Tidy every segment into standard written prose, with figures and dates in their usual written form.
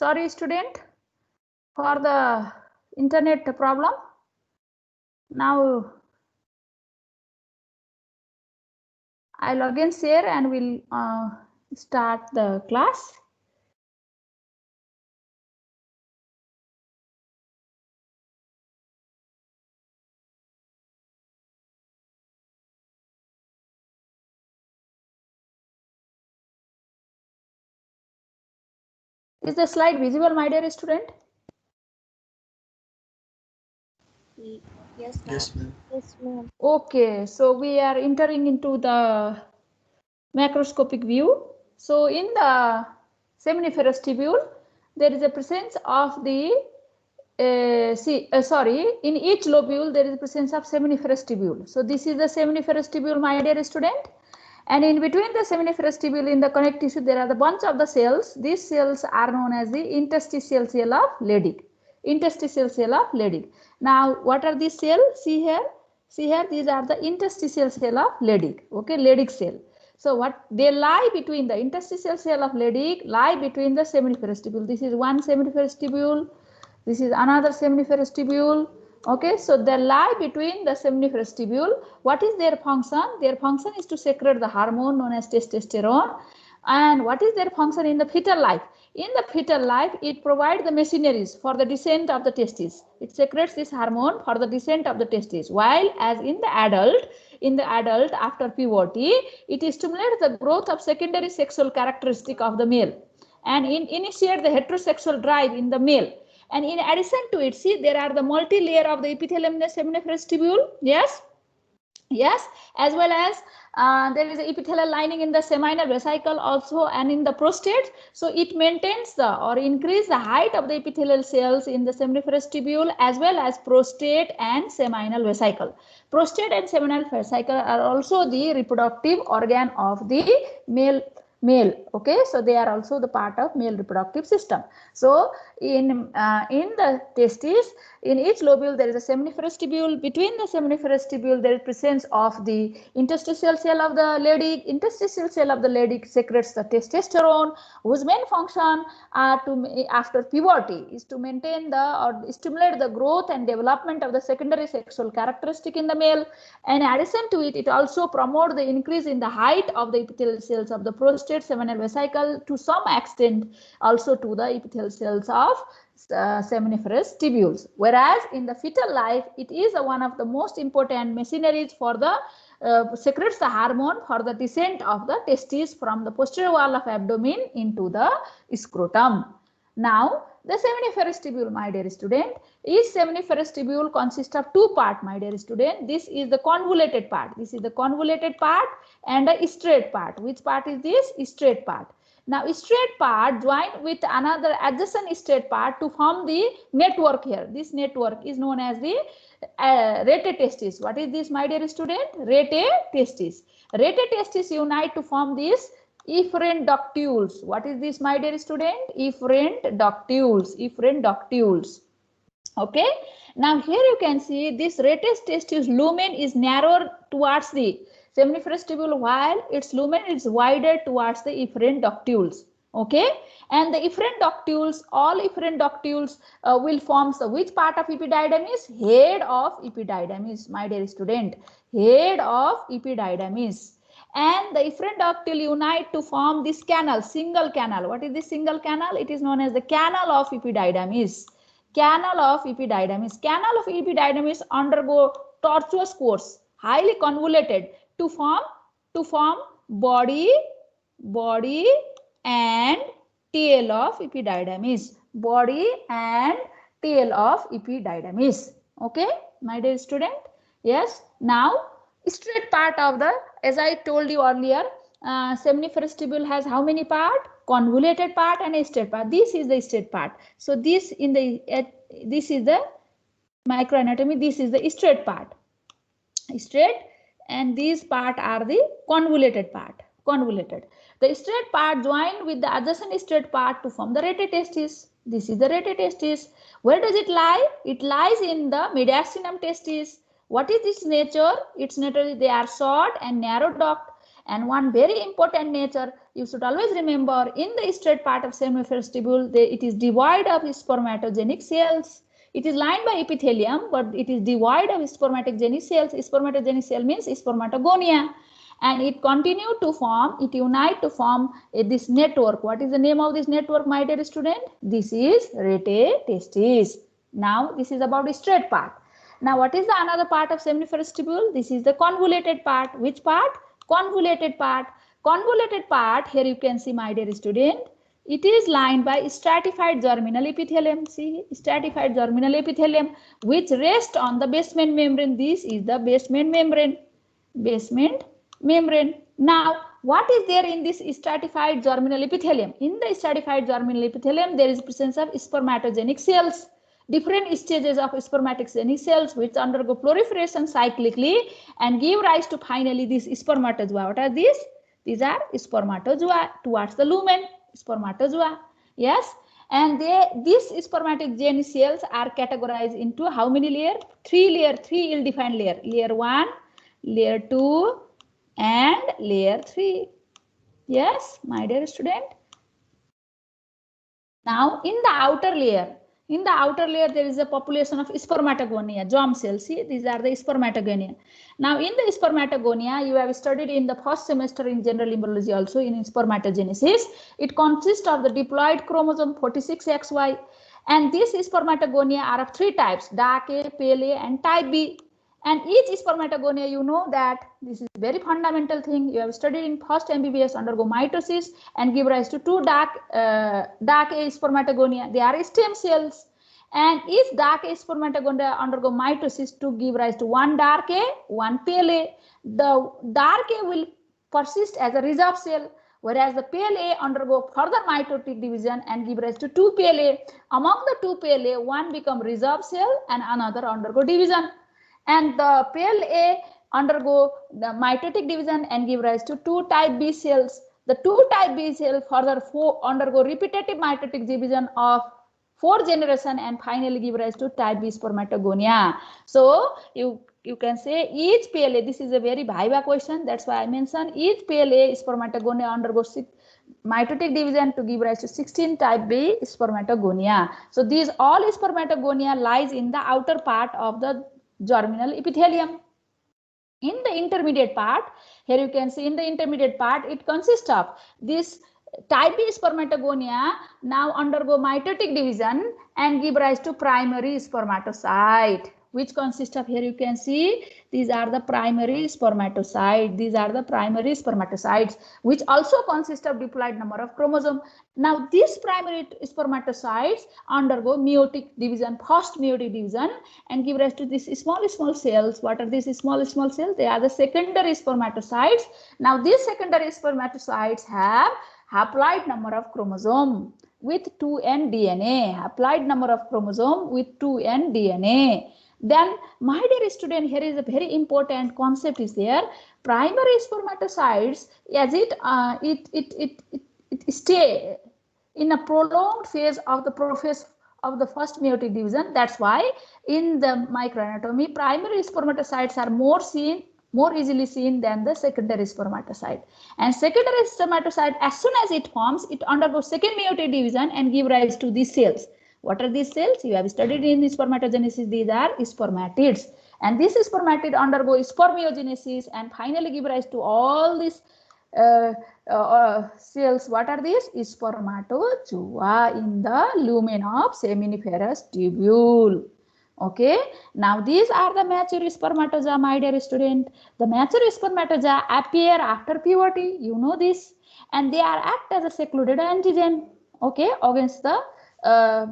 Sorry, student, for the internet problem. Now I'll again share and we'll start the class. Is the slide visible, my dear student? Yes, ma'am. Yes, ma'am. Okay, so we are entering into the macroscopic view. So in the seminiferous tubule, there is a presence of the in each lobule there is a presence of seminiferous tubule. So this is the seminiferous tubule, my dear student. And in between the seminiferous tubule in the connective tissue, there are the bunch of the cells. These cells are known as the interstitial cell of Leydig. Interstitial cell of Leydig. Now, what are these cells? See here. See here, these are the interstitial cell of Leydig. Okay, Leydig cell. So what they lie between the interstitial cell of Leydig, lie between the seminiferous tubule. This is one seminiferous tubule. This is another seminiferous tubule. Okay, so they lie between the seminiferous tubule. What is their function? Their function is to secrete the hormone known as testosterone. And what is their function in the fetal life? In the fetal life, it provides the machineries for the descent of the testes. It secretes this hormone for the descent of the testes. While as in the adult after puberty, it stimulates the growth of secondary sexual characteristic of the male and initiate the heterosexual drive in the male. And in addition to it, see, there are the multi-layer of the epithelium in the seminiferous tubule. Yes. Yes, as well as there is a epithelial lining in the seminal vesicle also and in the prostate. So it maintains the or increase the height of the epithelial cells in the seminiferous tubule as well as prostate and seminal vesicle. Prostate and seminal vesicle are also the reproductive organ of the male. Okay, so they are also the part of male reproductive system. So in the testes, in each lobule there is a seminiferous tubule. Between the seminiferous tubule there is presence of the interstitial cell of the Leydig. Interstitial cell of the Leydig secretes the testosterone, whose main function after puberty is to maintain or stimulate the growth and development of the secondary sexual characteristic in the male. And in addition to it, it also promotes the increase in the height of the epithelial cells of the prostate, seminal vesicle, to some extent also to the epithelial cells of seminiferous tubules. Whereas in the fetal life, it is one of the most important machineries for the secretes the hormone for the descent of the testes from the posterior wall of abdomen into the scrotum. Now, the seminiferous tubule, my dear student, each seminiferous tubule consists of two parts, my dear student. This is the convoluted part. This is the convoluted part and a straight part. Which part is this? Straight part. Now, straight part joined with another adjacent straight part to form the network here. This network is known as the rete testis. What is this, my dear student? Rete testis. Rete testis unite to form this efferent ductules. What is this, my dear student? Efferent ductules. Efferent ductules. Okay. Now, here you can see this rete testis lumen is narrower towards the seminiferous tubule, while its lumen is wider towards the efferent ductules. Okay, and the efferent ductules, all efferent ductules will form the which part of epididymis? Head of epididymis, my dear student. Head of epididymis. And the efferent ductile unite to form this canal, single canal. What is this single canal? It is known as the canal of epididymis. Canal of epididymis. Canal of epididymis undergo tortuous course, highly convoluted, to form body and tail of epididymis. Body and tail of epididymis. Okay, my dear student. Yes. Now, straight part of the, as I told you earlier, seminiferous tubule has how many part? Convoluted part and a straight part. This is the straight part. So this in the this is the microanatomy. This is the straight part. Straight. And these part are the convoluted part. Convoluted. The straight part joined with the adjacent straight part to form the rete testis. This is the rete testis. Where does it lie? It lies in the mediastinum testis. What is its nature? Its nature is they are short and narrow duct, And one very important nature you should always remember, in the straight part of seminiferous it is devoid of spermatogenic cells. It is lined by epithelium, but it is devoid of spermatogenic cells. Spermatogenic cell means spermatogonia. And it continue to form, it unite to form this network. What is the name of this network, my dear student? This is rete testis. Now this is about the straight part. Now what is the another part of seminiferous tubule? This is the convoluted part. Which part? Convoluted part. Convoluted part, here you can see, my dear student, it is lined by stratified germinal epithelium. See, stratified germinal epithelium which rests on the basement membrane. This is the basement membrane. Basement membrane. Now, what is there in this stratified germinal epithelium? In the stratified germinal epithelium, there is presence of spermatogenic cells. Different stages of spermatogenic cells which undergo proliferation cyclically and give rise to finally this spermatozoa. What are these? These are spermatozoa towards the lumen. Spermatozoa. Yes. And these spermatogenic cells are categorized into how many layers? 3 layers, 3 ill-defined layers. Layer 1, layer 2, and layer 3. Yes, my dear student. Now, in the outer layer, there is a population of spermatogonia, germ cells. See, these are the spermatogonia. Now, in the spermatogonia, you have studied in the first semester in general embryology also in spermatogenesis. It consists of the diploid chromosome 46XY. And these spermatogonia are of 3 types, dark A, pale A, and type B. And each spermatogonia, you know that this is very fundamental thing. You have studied in first MBBS, undergo mitosis and give rise to 2 dark A spermatogonia. They are stem cells. And each dark A spermatogonia undergo mitosis to give rise to 1 dark A, 1 pale A. The dark A will persist as a reserve cell, whereas the pale A undergo further mitotic division and give rise to 2 pale A. Among the 2 pale A, one become reserve cell and another undergo division. And the pale A undergo the mitotic division and give rise to 2 type B cells. The 2 type B cells further undergo repetitive mitotic division of 4 generations and finally give rise to type B spermatogonia. So you can say each pale A, this is a very viva question, that's why I mentioned each pale A spermatogonia undergoes mitotic division to give rise to 16 type B spermatogonia. So these all spermatogonia lies in the outer part of the germinal epithelium. In the intermediate part, here you can see in the intermediate part, it consists of this type B spermatogonia now undergo mitotic division and give rise to primary spermatocyte, which consists of, here you can see, these are the primary spermatocytes. These are the primary spermatocytes, which also consist of diploid number of chromosomes. Now, these primary spermatocytes undergo meiotic division, first meiotic division, and give rise to these small cells. What are these small cells? They are the secondary spermatocytes. Now, these secondary spermatocytes have haploid number of chromosome with 2n DNA. Haploid number of chromosome with 2n DNA. Then, my dear student, here is a very important concept is there. Primary spermatocytes, as it stay in a prolonged phase of the first meiotic division. That's why in the microanatomy, primary spermatocytes are more easily seen than the secondary spermatocyte. And secondary spermatocyte, as soon as it forms, it undergoes second meiotic division and give rise to these cells. What are these cells? You have studied in spermatogenesis. These are spermatids. And this spermatid undergo spermiogenesis and finally give rise to all these cells. What are these? Spermatozoa in the lumen of seminiferous tubule. Okay. Now these are the mature spermatozoa, my dear student. The mature spermatozoa appear after puberty. You know this. And they are act as a secluded antigen. Okay. Against the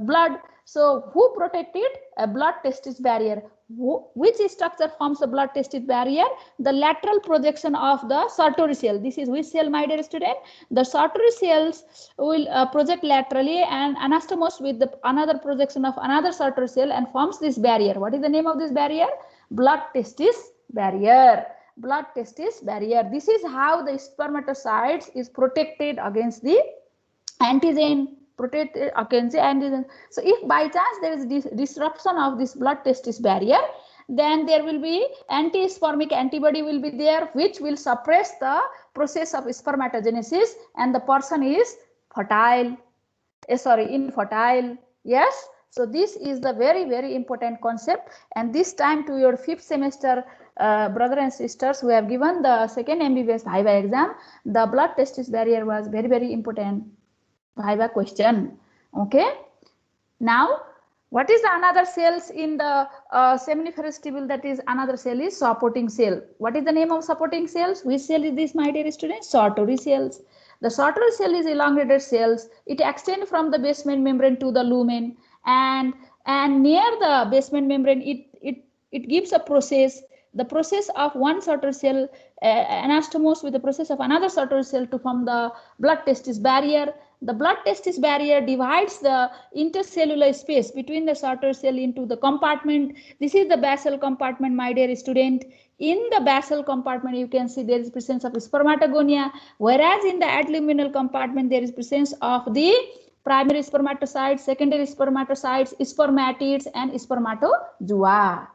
blood. So who protected? A blood testis barrier. Which structure forms the blood testis barrier? The lateral projection of the Sartori cell. This is which cell, my dear student? The Sartori cells will project laterally and anastomose with the another projection of another Sartori cell and forms this barrier. What is the name of this barrier? Blood testis barrier. Blood testis barrier. This is how the spermatocytes is protected against the antigen. So if by chance there is disruption of this blood testis barrier, then there will be anti-spermic antibody will be there, which will suppress the process of spermatogenesis, and the person is fertile. Infertile. Yes. So this is the very important concept, and this time to your 5th semester brother and sisters who have given the second MBBS Viva exam, the blood testis barrier was very important Viva question. Okay. Now, what is the another cells in the seminiferous tubule? That is another cell is supporting cell. What is the name of supporting cells? Which cell is this, my dear students? Sartori cells. The Sartori cell is elongated cells. It extends from the basement membrane to the lumen, and near the basement membrane it gives a process. The process of one Sartori cell anastomose with the process of another Sartori cell to form the blood testis barrier. The blood testis barrier divides the intercellular space between the Sartori cell into the compartment. This is the basal compartment, my dear student. In the basal compartment, you can see there is presence of spermatogonia, whereas in the adluminal compartment, there is presence of the primary spermatocytes, secondary spermatocytes, spermatids, and spermatozoa.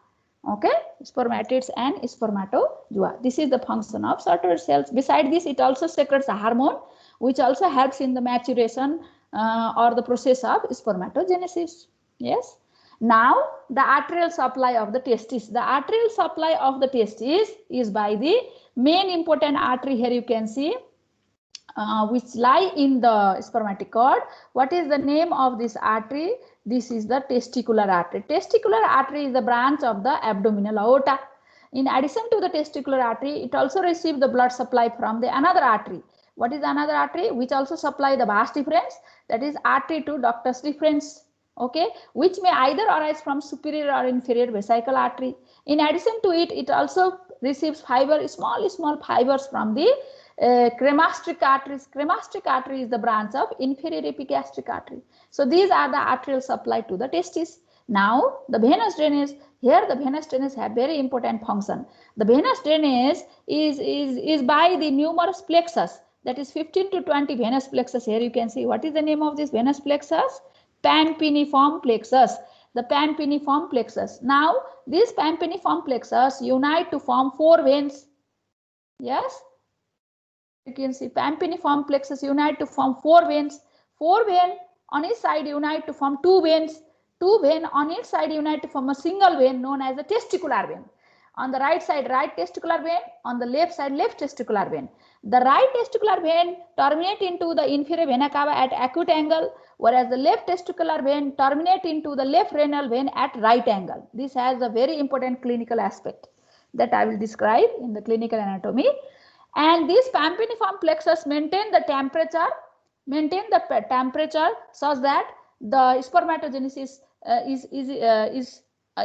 Okay, spermatids and spermatozoa. This is the function of Sartori cells. Besides this, it also secretes a hormone, which also helps in the maturation or the process of spermatogenesis. Yes. Now, the arterial supply of the testis. The arterial supply of the testis is by the main important artery here you can see, which lie in the spermatic cord. What is the name of this artery? This is the testicular artery. Testicular artery is the branch of the abdominal aorta. In addition to the testicular artery, it also receives the blood supply from the another artery. What is another artery? Which also supply the vas deferens, that is artery to ductus deferens. Okay, which may either arise from superior or inferior vesical artery. In addition to it, it also receives fiber, small fibers from the cremasteric arteries. Cremasteric artery is the branch of inferior epigastric artery. So these are the arterial supply to the testis. Now the venous drainage. Here the venous drainage have very important function. The venous drainage is by the numerous plexus, that is 15 to 20 venous plexus. Here you can see what is the name of this venous plexus? Pampiniform plexus. The pampiniform plexus. Now this pampiniform plexus unite to form 4 veins. Yes. You can see pampiniform plexus unite to form 4 veins. 4 veins on each side unite to form 2 veins. 2 veins on each side unite to form a single vein known as the testicular vein. On the right side, right testicular vein. On the left side, left testicular vein. The right testicular vein terminate into the inferior vena cava at acute angle, whereas the left testicular vein terminate into the left renal vein at right angle. This has a very important clinical aspect that I will describe in the clinical anatomy. And this pampiniform plexus maintain the temperature such that the spermatogenesis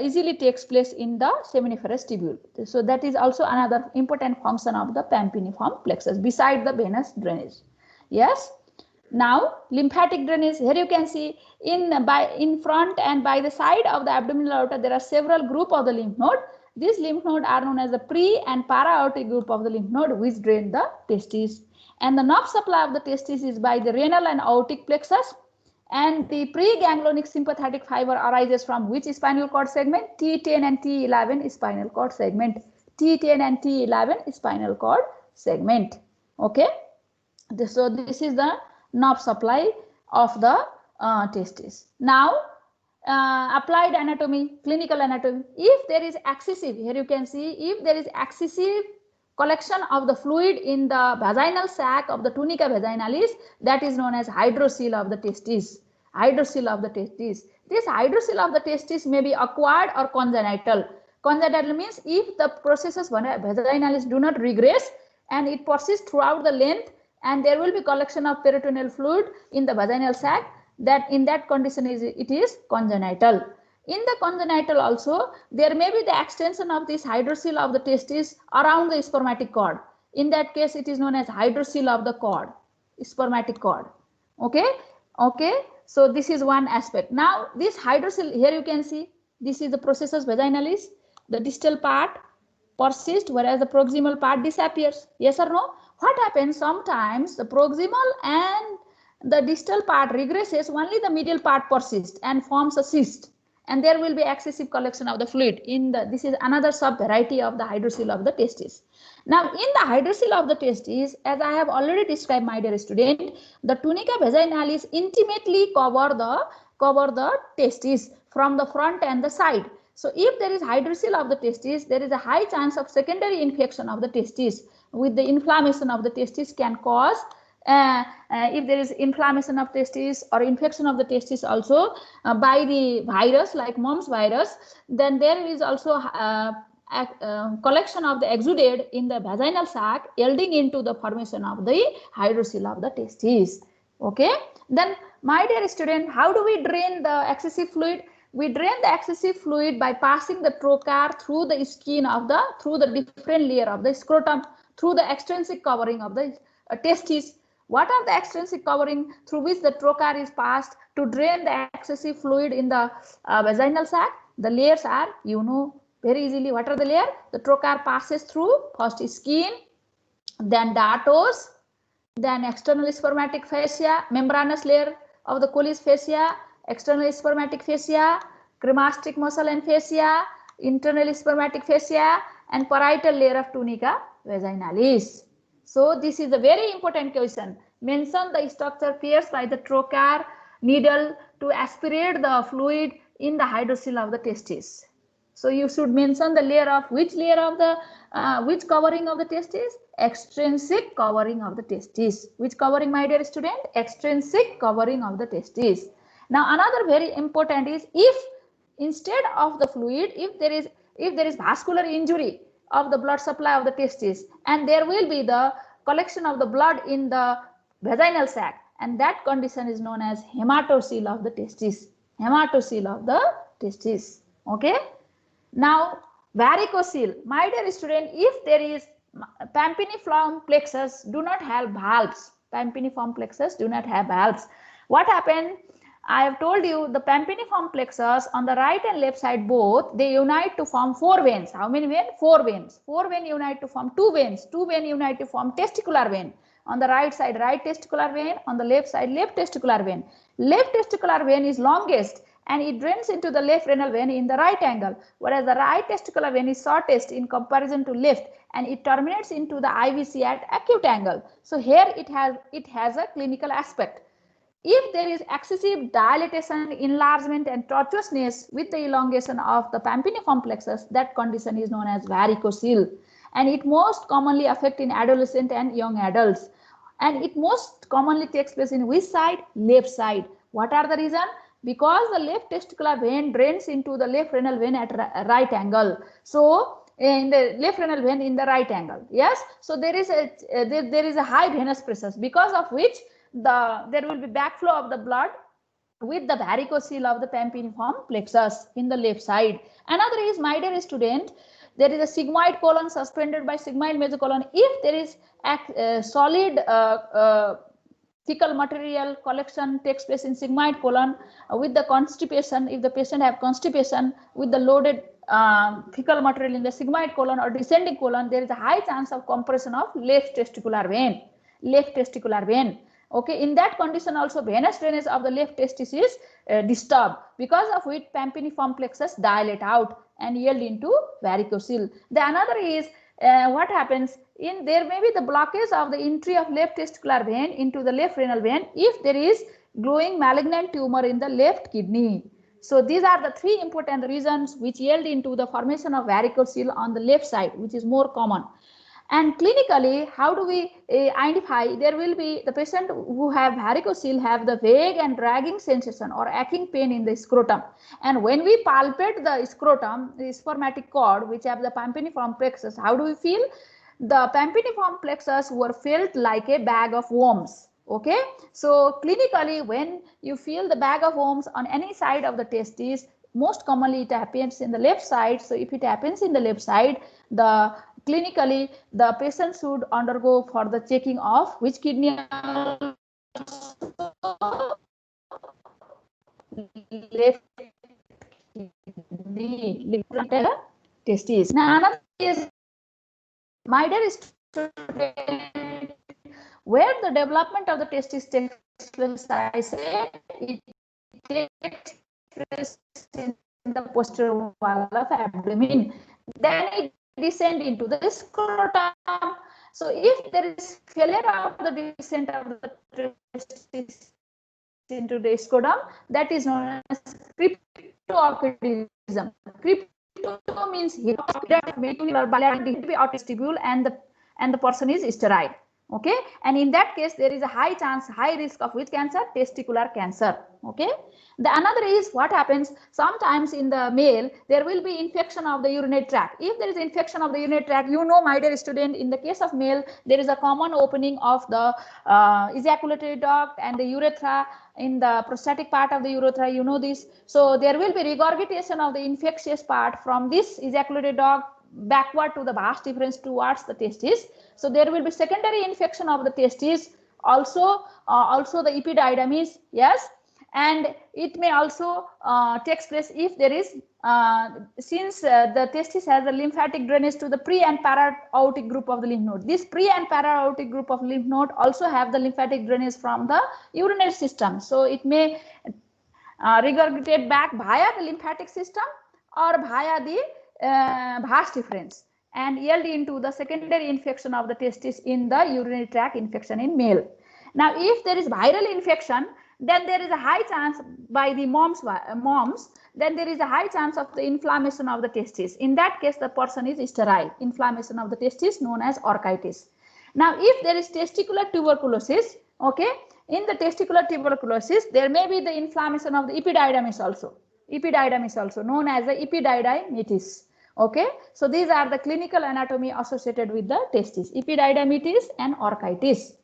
easily takes place in the seminiferous tubule. So that is also another important function of the pampiniform plexus beside the venous drainage. Yes. Now lymphatic drainage. Here you can see in front and by the side of the abdominal aorta there are several group of the lymph node. These lymph nodes are known as the pre and para-aortic group of the lymph node which drain the testis. And the nerve supply of the testis is by the renal and aortic plexus. And the preganglionic sympathetic fiber arises from which spinal cord segment? T10 and T11 spinal cord segment. T10 and T11 spinal cord segment. Okay. So this is the nerve supply of the testis. Now applied anatomy, clinical anatomy. If there is excessive, here you can see, if there is excessive collection of the fluid in the vaginal sac of the tunica vaginalis, that is known as hydrocele of the testis. Hydrocele of the testis. This hydrocele of the testis may be acquired or congenital. Congenital means if the processes vaginalis do not regress and it persists throughout the length and there will be collection of peritoneal fluid in the vaginal sac, that in that condition it is congenital. In the congenital also, there may be the extension of this hydrocele of the testis around the spermatic cord. In that case, it is known as hydrocele of the cord, spermatic cord. Okay. Okay. So this is one aspect. Now this hydrocele, here you can see, this is the processus vaginalis. The distal part persists, whereas the proximal part disappears. Yes or no? What happens sometimes the proximal and the distal part regresses, only the medial part persists and forms a cyst. and there will be excessive collection of the fluid in the, this is another sub variety of the hydrocele of the testis. Now in the hydrocele of the testis, as I have already described, my dear student, the tunica vaginalis intimately cover the testis from the front and the side. So if there is hydrocele of the testis, there is a high chance of secondary infection of the testis, with the inflammation of the testis can cause if there is inflammation of testis or infection of the testis also by the virus like MCOMS virus, then there is also collection of the exudate in the vaginal sac, yielding into the formation of the hydrocele of the testis. Okay, then my dear student, how do we drain the excessive fluid? We drain the excessive fluid by passing the trocar through the skin of the, through the different layer of the scrotum, through the extrinsic covering of the testis. What are the extrinsic covering through which the trocar is passed to drain the excessive fluid in the vaginal sac? The layers are, you know very easily, what are the layers? The trocar passes through first skin, then dartos, then external spermatic fascia, membranous layer of the Colles fascia, external spermatic fascia, cremastic muscle and fascia, internal spermatic fascia, and parietal layer of tunica vaginalis. So this is a very important question. Mention the structure pierced by the trocar needle to aspirate the fluid in the hydrocele of the testis. So you should mention the layer of, which layer of the which covering of the testis? Extrinsic covering of the testis. Which covering, my dear student? Extrinsic covering of the testis. Now another very important is, if instead of the fluid, if there is vascular injury of the blood supply of the testis, and there will be the collection of the blood in the vaginal sac, and that condition is known as hematocele of the testis. Hematocele of the testis. Okay. Now varicocele, my dear student, if there is pampiniform plexus do not have valves, pampiniform plexus do not have valves, what happened? I have told you the pampiniform plexus on the right and left side both, they unite to form 4 veins. How many veins? 4 veins. 4 veins unite to form 2 veins. 2 veins unite to form testicular vein. On the right side, right testicular vein. On the left side, left testicular vein. Left testicular vein is longest and it drains into the left renal vein in the right angle, whereas the right testicular vein is shortest in comparison to left, and it terminates into the IVC at acute angle. So here it has a clinical aspect. If there is excessive dilatation, enlargement and tortuousness with the elongation of the pampiniform plexus, that condition is known as varicocele, and it most commonly affects in adolescent and young adults, and it most commonly takes place in which side? Left side. What are the reason? Because the left testicular vein drains into the left renal vein at right angle. So in the left renal vein in the right angle, yes. So there is a high venous pressure, because of which there will be backflow of the blood with the varicocele of the pampiniform plexus in the left side. Another is, my dear student, there is a sigmoid colon suspended by sigmoid mesocolon. If there is a solid fecal material collection takes place in sigmoid colon with the constipation, if the patient have constipation with the loaded fecal material in the sigmoid colon or descending colon, there is a high chance of compression of left testicular vein. Left testicular vein. Okay, in that condition also venous drainage of the left testis is disturbed, because of which pampiniform plexus dilate out and yield into varicocele. The another is what happens in, there may be the blockage of the entry of left testicular vein into the left renal vein if there is glowing malignant tumor in the left kidney. So these are the 3 important reasons which yield into the formation of varicocele on the left side, which is more common. And clinically, how do we identify? There will be the patient who have varicocele have the vague and dragging sensation or aching pain in the scrotum. And when we palpate the scrotum, the spermatic cord, which have the pampiniform plexus, how do we feel? The pampiniform plexus were felt like a bag of worms. Okay, so clinically, when you feel the bag of worms on any side of the testis, most commonly it happens in the left side. So if it happens in the left side, clinically the patient should undergo for the checking of which kidney? Left kidney, testis. Now another is, my dear student, where the development of the testis takes place, I say it takes place in in the posterior wall of abdomen. Then it descend into the scrotum. So if there is failure of the descent of the testis into the scrotum, that is known as cryptorchidism. Crypto means vestibule and the person is sterile. Okay, and in that case there is a high risk of which cancer? Testicular cancer. Okay, the another is what happens sometimes in the male, there will be infection of the urinary tract. If there is infection of the urinary tract, you know, my dear student, in the case of male, there is a common opening of the ejaculatory duct and the urethra in the prostatic part of the urethra, you know this. So there will be regurgitation of the infectious part from this ejaculatory duct backward to the vas deferens towards the testis. So there will be secondary infection of the testis, also the epididymis, yes, and it may also takes place if there is since the testis has a lymphatic drainage to the pre and para-aortic group of the lymph node. This pre and para-aortic group of lymph node also have the lymphatic drainage from the urinary system. So it may regurgitate back via the lymphatic system or via the vas deferens and yield into the secondary infection of the testis in the urinary tract infection in male. Now, if there is viral infection, then there is a high chance by the MCOMS, then there is a high chance of the inflammation of the testis. In that case, the person is sterile. Inflammation of the testis known as orchitis. Now, if there is testicular tuberculosis, okay, in the testicular tuberculosis, there may be the inflammation of the epididymis also. Epididymis also known as the epididymitis. Okay, so these are the clinical anatomy associated with the testis, epididymitis and orchitis.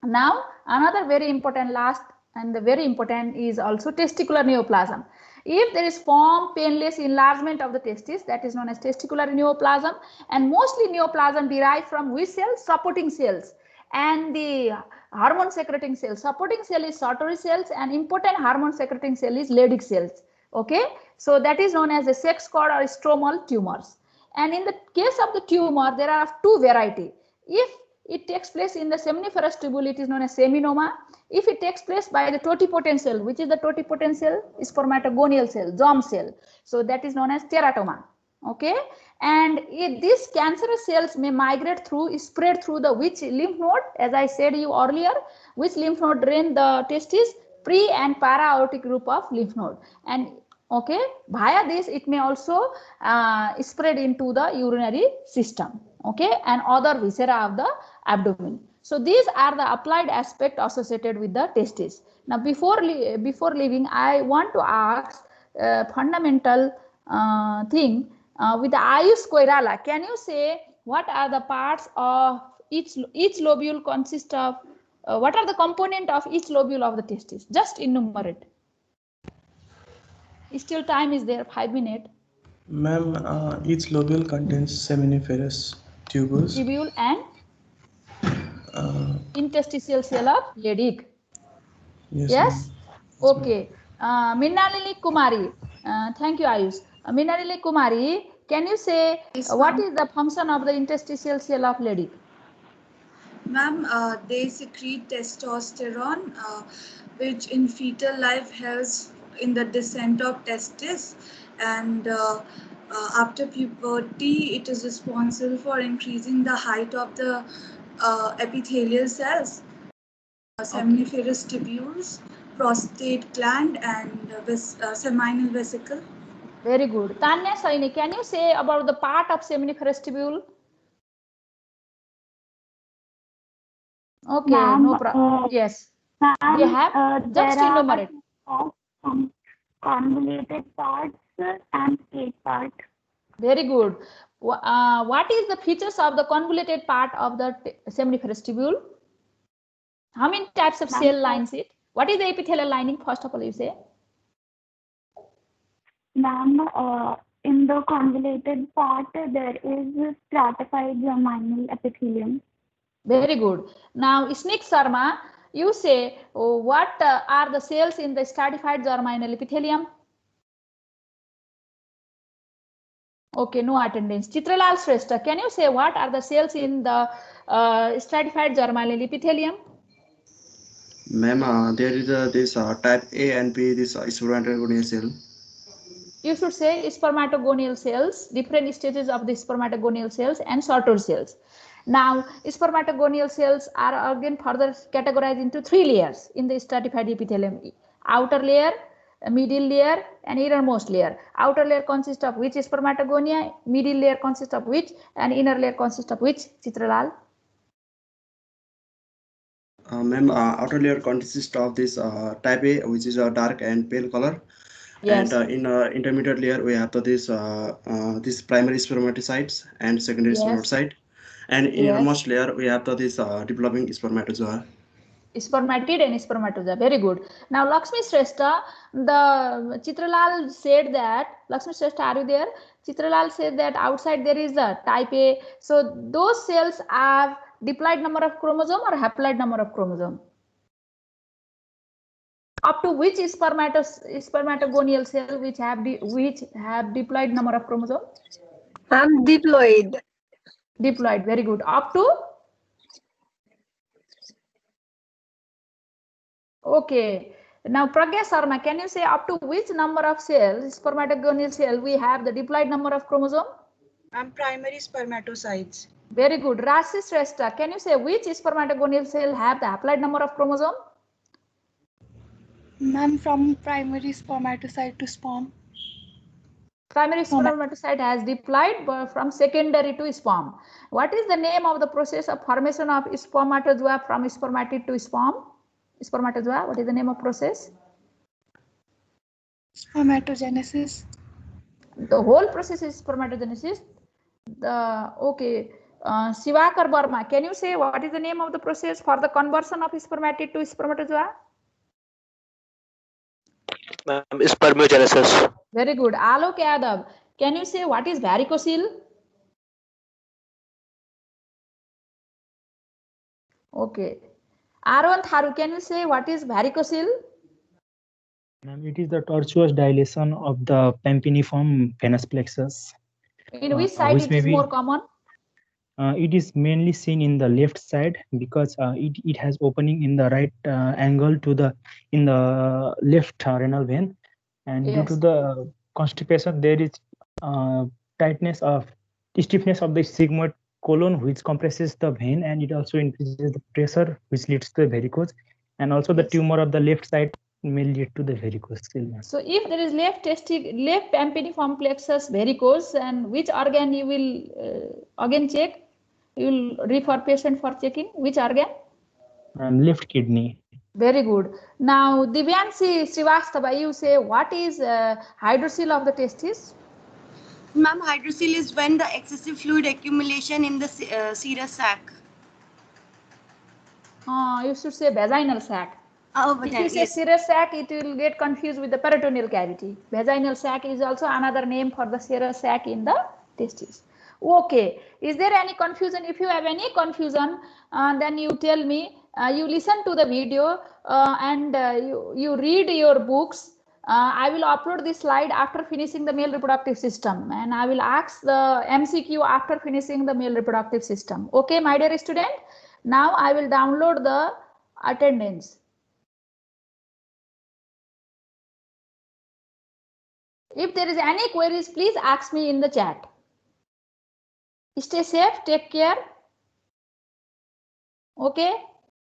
Now, another very important last and the very important is also testicular neoplasm. If there is form painless enlargement of the testis, that is known as testicular neoplasm, and mostly neoplasm derived from which cells? Supporting cells and the hormone secreting cells. Supporting cell is Sartori cells and important hormone secreting cell is Leydig cells. Okay, so that is known as the sex cord or stromal tumors. And in the case of the tumor, there are two varieties. If it takes place in the seminiferous tubule, it is known as seminoma. If it takes place by the totipotent cell, which is the totipotent cell, is spermatogonial cell, germ cell. So that is known as teratoma. Okay, and these cancerous cells may migrate through, spread through the which lymph node, as I said you earlier, which lymph node drain the testis? Pre and para-aortic group of lymph node. And okay, via this it may also spread into the urinary system, okay, and other viscera of the abdomen. So these are the applied aspect associated with the testis. Now before leaving, I want to ask fundamental thing with the Ayush Koirala. Can you say what are the parts of each lobule consists of? What are the component of each lobule of the testis? Just enumerate. Still time is there, 5 minutes. Ma'am, each lobule contains seminiferous tubule and interstitial cell of Leydig. Yes? Okay. Minnalini Kumari. Thank you, Ayush. Minnalini Kumari, can you say what is the function of the interstitial cell of Leydig? Ma'am, they secrete testosterone, which in fetal life helps in the descent of testis, and after puberty, it is responsible for increasing the height of the epithelial cells, seminiferous tubules, prostate gland, and seminal vesicle. Very good. Tanya Saini, can you say about the part of seminiferous tubule? Okay, no problem. Yes. We have just enumerate. Convoluted parts and straight part. Very good. What is the features of the convoluted part of the seminiferous tubule? How many types of cell lines it? What is the epithelial lining? First of all, you say. Ma'am, in the convoluted part, there is stratified germinal epithelium. Very good. Now, Sneak Sharma, you say what are the cells in the stratified germinal epithelium? Okay, no attendance. Chitralal Shrestha, can you say what are the cells in the stratified germinal epithelium? Ma'am, there is this type A and B, this sporantogonial cell. You should say spermatogonial cells, different stages of the spermatogonial cells and sortor cells. Now, spermatogonial cells are again further categorized into 3 layers in the stratified epithelium: outer layer, middle layer, and innermost layer. Outer layer consists of which spermatogonia, middle layer consists of which, and inner layer consists of which? Chitralal? Ma'am, outer layer consists of this type A, which is a dark and pale color. Yes. And in intermediate layer, we have this primary spermatocytes and secondary spermatocyte. And in innermost layer, we have this developing spermatozoa. Spermatid and spermatozoa. Very good. Now, Lakshmi Shrestha, the Chitralal said that, Lakshmi Shrestha, are you there? Chitralal said that outside there is the type A. So, those cells have diploid number of chromosome or haploid number of chromosome? Up to which spermatogonial cell which have diploid number of chromosome? Diploid. Diploid. Very good. Up to? Okay. Now, Pragya Sharma, can you say up to which number of cells, spermatogonial cell, we have the diploid number of chromosome? Primary spermatocytes. Very good. Rashi Shrestha, can you say which spermatogonial cell have the haploid number of chromosome? Ma'am, from primary spermatocyte to sperm. Primary spermatocyte has diploid, but from secondary to sperm. What is the name of the process of formation of spermatozoa from spermatid to sperm? Spermatozoa, what is the name of process? Spermatogenesis. The whole process is spermatogenesis. Okay. Sivakar Burma, can you say what is the name of the process for the conversion of spermatid to spermatozoa? Spermiogenesis. Very good. Alok Yadav, can you say what is varicocele? Okay. Arwan Tharu, can you say what is varicocele? It is the tortuous dilation of the pampiniform venous plexus. In which side it is more common? It is mainly seen in the left side because it has opening in the right angle to the left renal vein, and due to the constipation there is stiffness of the sigmoid colon which compresses the vein, and it also increases the pressure which leads to the varicose, and also the tumor of the left side may lead to the varicose. So if there is left pampiniform plexus varicose, and which organ you will again check? You will refer patient for checking which organ? Left kidney. Very good. Now Divyanshi Srivastava, you say what is hydrocele of the testis? Ma'am, hydrocele is when the excessive fluid accumulation in the serous sac. You should say vaginal sac. If you say serous sac, it will get confused with the peritoneal cavity. Vaginal sac is also another name for the serous sac in the testis. Okay. Is there any confusion? If you have any confusion, then you tell me. You listen to the video and you read your books. I will upload this slide after finishing the male reproductive system, and I will ask the MCQ after finishing the male reproductive system. Okay, my dear student. Now I will download the attendance. If there is any queries, please ask me in the chat. Stay safe, take care. Okay.